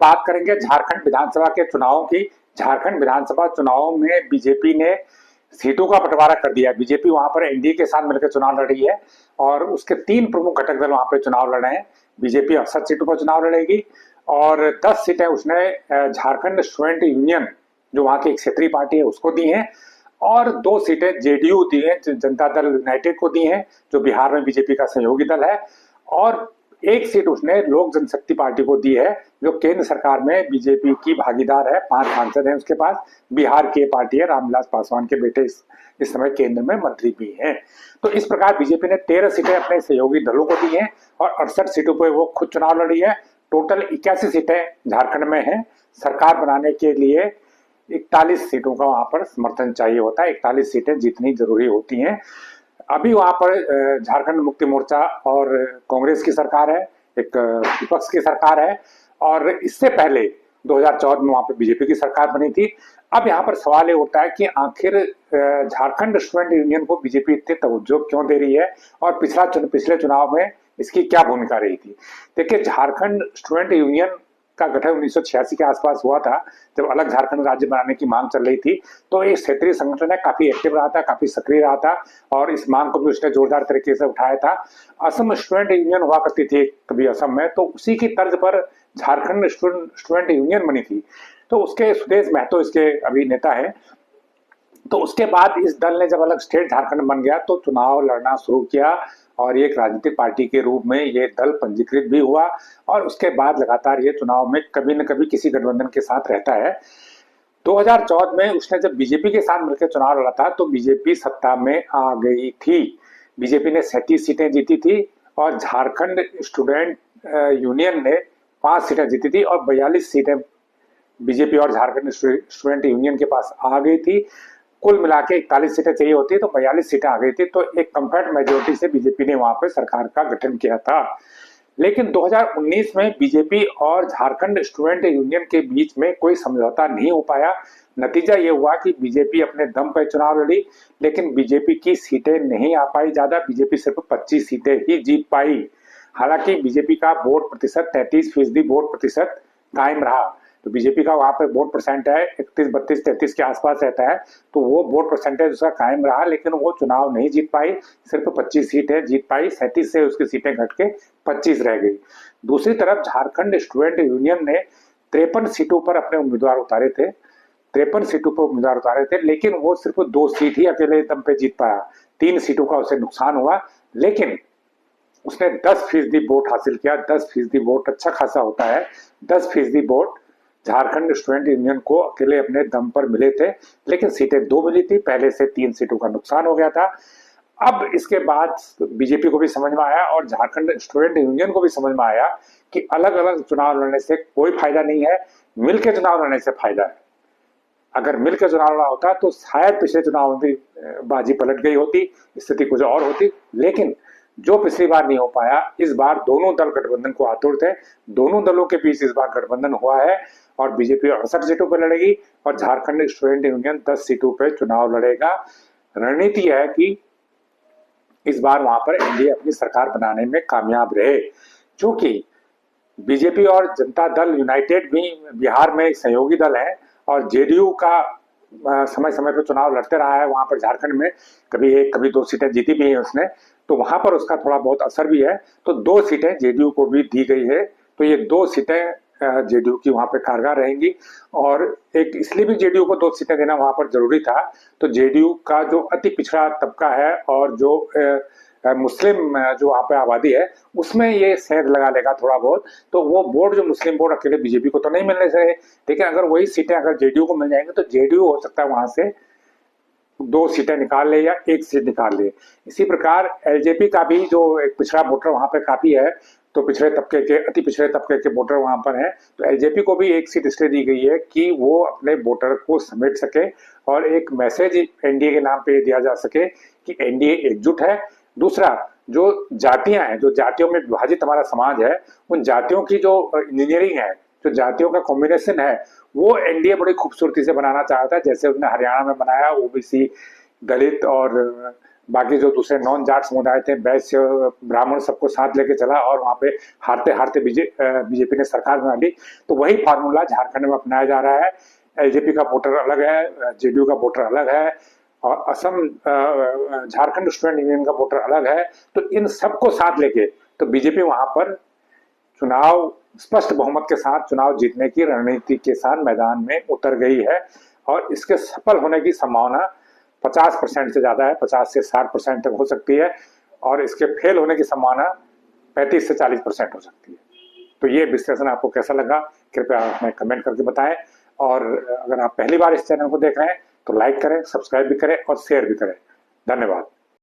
बात करेंगे झारखंड विधानसभा के चुनावों की। झारखंड विधानसभा चुनावों में बीजेपी ने सीटों का बंटवारा कर दिया। बीजेपी वहां पर एनडीए के साथ मिलकर चुनाव लड़ रही है और उसके 3 प्रमुख घटक दल वहां पे चुनाव लड़ रहे हैं। बीजेपी 68 सीटों पर चुनाव लड़ेगी और 10 सीटें उसने झारखंड स्टूडेंट यूनियन, जो वहां की एक क्षेत्रीय पार्टी है, उसको दी हैं और 2 सीटें जेडीयू दी हैं, जनता दल यूनाइटेड को दी हैं, जो बिहार में बीजेपी का सहयोगी दल है, और 1 सीट उसने लोक जनशक्ति पार्टी को दी है, जो केंद्र सरकार में बीजेपी की भागीदार है। 5 सांसद हैं उसके पास। बिहार की पार्टी है, रामविलास पासवान के बेटे इस समय केंद्र में मंत्री भी हैं। तो इस प्रकार बीजेपी ने 13 सीटें अपने सहयोगी दलों को दी हैं और 68 सीटों पर वो खुद चुनाव लड़ी है। टोटल 81 सीटें झारखंड में हैं। सरकार बनाने के लिए 41 सीटों का वहां पर समर्थन चाहिए होता है। 41 सीटें जीतनी जरूरी होती हैं। अभी वहां पर झारखंड मुक्ति मोर्चा और कांग्रेस की सरकार है, एक विपक्ष की सरकार है, और इससे पहले 2014 में वहां पर बीजेपी की सरकार बनी थी। अब यहाँ पर सवाल ये उठता है कि आखिर झारखंड स्टूडेंट यूनियन को बीजेपी इतनी तवज्जो क्यों दे रही है और पिछले चुनाव में इसकी क्या भूमिका रही थी। देखिए, झारखंड स्टूडेंट यूनियन का गठन 1986 के आसपास हुआ था, जब अलग झारखंड राज्य बनाने की मांग चल रही थी। तो एक क्षेत्रीय संगठन है, काफी एक्टिव रहा था, काफी सक्रिय रहा था और इस मांग को भी उसने जोरदार तरीके से उठाया था। असम स्टूडेंट यूनियन हुआ करती थी कभी असम में, तो उसी की तर्ज पर झारखंड स्टूडेंट यूनियन बनी थी। तो उसके सुदेश महतो इसके अभी नेता है। तो उसके बाद इस दल ने जब अलग स्टेट झारखंड बन गया तो चुनाव लड़ना शुरू किया और एक राजनीतिक पार्टी के रूप में ये दल पंजीकृत भी हुआ और उसके बाद लगातार ये चुनाव में कभी न कभी किसी गठबंधन के साथ रहता है। 2014 में उसने जब बीजेपी के साथ मिलकर चुनाव लड़ा था तो बीजेपी सत्ता में आ गई थी। बीजेपी ने 37 सीटें जीती थी और झारखंड स्टूडेंट यूनियन ने 5 सीटें जीती थी और 42 सीटें बीजेपी और झारखंड स्टूडेंट यूनियन के पास आ गई थी। कुल मिला के 41 सीटें चाहिए होती तो 42 सीटें आ गई थी। तो एक कंफर्ट मेजोरिटी से बीजेपी ने वहां पर सरकार का गठन किया था। लेकिन 2019 में बीजेपी और झारखंड स्टूडेंट यूनियन के बीच में कोई समझौता नहीं हो पाया। नतीजा ये हुआ कि बीजेपी अपने दम पर चुनाव लड़ी, लेकिन बीजेपी की सीटें नहीं आ पाई ज्यादा। बीजेपी सिर्फ 25 सीटें ही जीत पाई। हालांकि बीजेपी का वोट प्रतिशत 33% वोट प्रतिशत कायम रहा। तो बीजेपी का वहां पे वोट परसेंट है 31, 32, 33 के आसपास रहता है, तो वो वोट परसेंटेज उसका कायम रहा, लेकिन वो चुनाव नहीं जीत पाई। सिर्फ 25 सीटें जीत पाई, 37 से उसकी सीटें घट के 25 रह गई। दूसरी तरफ झारखंड स्टूडेंट यूनियन ने 53 सीटों पर अपने उम्मीदवार उतारे थे। 53 सीटों पर उम्मीदवार उतारे थे, लेकिन वो सिर्फ 2 सीट ही अकेले दम पे जीत पाया। 3 सीटों का उसे नुकसान हुआ, लेकिन उसने 10% वोट हासिल किया। 10% वोट अच्छा खासा होता है। 10% वोट झारखंड स्टूडेंट यूनियन को अकेले अपने दम पर मिले थे, लेकिन सीटें 2 मिली थी। पहले से 3 सीटों का नुकसान हो गया था। अब इसके बाद बीजेपी को भी समझ में आया और झारखंड स्टूडेंट यूनियन को भी समझ में आया कि अलग अलग चुनाव लड़ने से कोई फायदा नहीं है, मिलकर चुनाव लड़ने से फायदा है। अगर मिलकर चुनाव लड़ा होता तो शायद पिछले चुनाव में बाजी पलट गई होती, स्थिति कुछ और होती। लेकिन जो पिछली बार नहीं हो पाया, इस बार दोनों दल गठबंधन को आतुर थे। दोनों दलों के बीच इस बार गठबंधन हुआ है और बीजेपी 68 सीटों पर लड़ेगी और झारखंड स्टूडेंट यूनियन 10 सीटों पर चुनाव लड़ेगा। रणनीति है कि इस बार वहां पर एनडीए अपनी सरकार बनाने में कामयाब रहे। क्योंकि बीजेपी और जनता दल यूनाइटेड भी बिहार में एक सहयोगी दल है और जेडीयू का समय समय पर चुनाव लड़ते रहा है वहां पर झारखंड में। कभी 1 कभी 2 सीटें जीती भी है उसने, तो वहां पर उसका थोड़ा बहुत असर भी है। तो 2 सीटें जेडीयू को भी दी गई है, तो ये 2 सीटें जेडीयू की वहां पे कारगर रहेंगी। और एक इसलिए भी जेडीयू को 2 सीटें देना वहां पर जरूरी था। तो जेडीयू का जो अति पिछड़ा तबका है और जो मुस्लिम जो वहां पे आबादी है, उसमें ये सेंध लगा लेगा थोड़ा बहुत। तो वो वोट जो मुस्लिम वोट अकेले बीजेपी को तो नहीं मिलने से, लेकिन अगर वही सीटें अगर जेडीयू को मिल जाएंगी तो जेडीयू हो सकता है वहां से 2 सीटें निकाल ले या 1 सीट निकाल ले। इसी प्रकार एलजेपी का भी जो एक पिछड़ा वोटर वहां पे काफी है, तो पिछड़े तबके के अति पिछड़े तबके के वोटर वहां पर हैं, तो एलजेपी को भी 1 सीट इसलिए दी गई है कि वो अपने वोटर को समेट सके और एक मैसेज एनडीए के नाम पे दिया जा सके कि एनडीए एकजुट है। दूसरा, जो जातियां हैं, जो जातियों में विभाजित हमारा समाज है, उन जातियों की जो इंजीनियरिंग है, जो जातियों का कॉम्बिनेशन है, वो एनडीए बड़ी खूबसूरती से बनाना चाहता है। जैसे उसने हरियाणा में बनाया, ओबीसी, दलित और बाकी जो दूसरे नॉन जाट समुदाय थे, वैश्य, ब्राह्मण, सबको साथ लेके चला और वहां पे हारते हारते बीजेपी ने सरकार बना ली। तो वही फार्मूला झारखंड में अपनाया जा रहा है। एलजेपी का वोटर अलग है, जेडीयू का वोटर अलग है, और असम झारखंड स्टूडेंट यूनियन का वोटर अलग है। तो इन सबको साथ लेके तो बीजेपी वहां पर चुनाव स्पष्ट बहुमत के साथ चुनाव जीतने की रणनीति के साथ मैदान में उतर गई है, और इसके सफल होने की संभावना 50% से ज्यादा है, 50 से 60% तक हो सकती है, और इसके फेल होने की संभावना 35 से 40% हो सकती है। तो ये विश्लेषण आपको कैसा लगा, कृपया हमें कमेंट करके बताएं। और अगर आप पहली बार इस चैनल को देख रहे हैं तो लाइक करें, सब्सक्राइब भी करें और शेयर भी करें। धन्यवाद।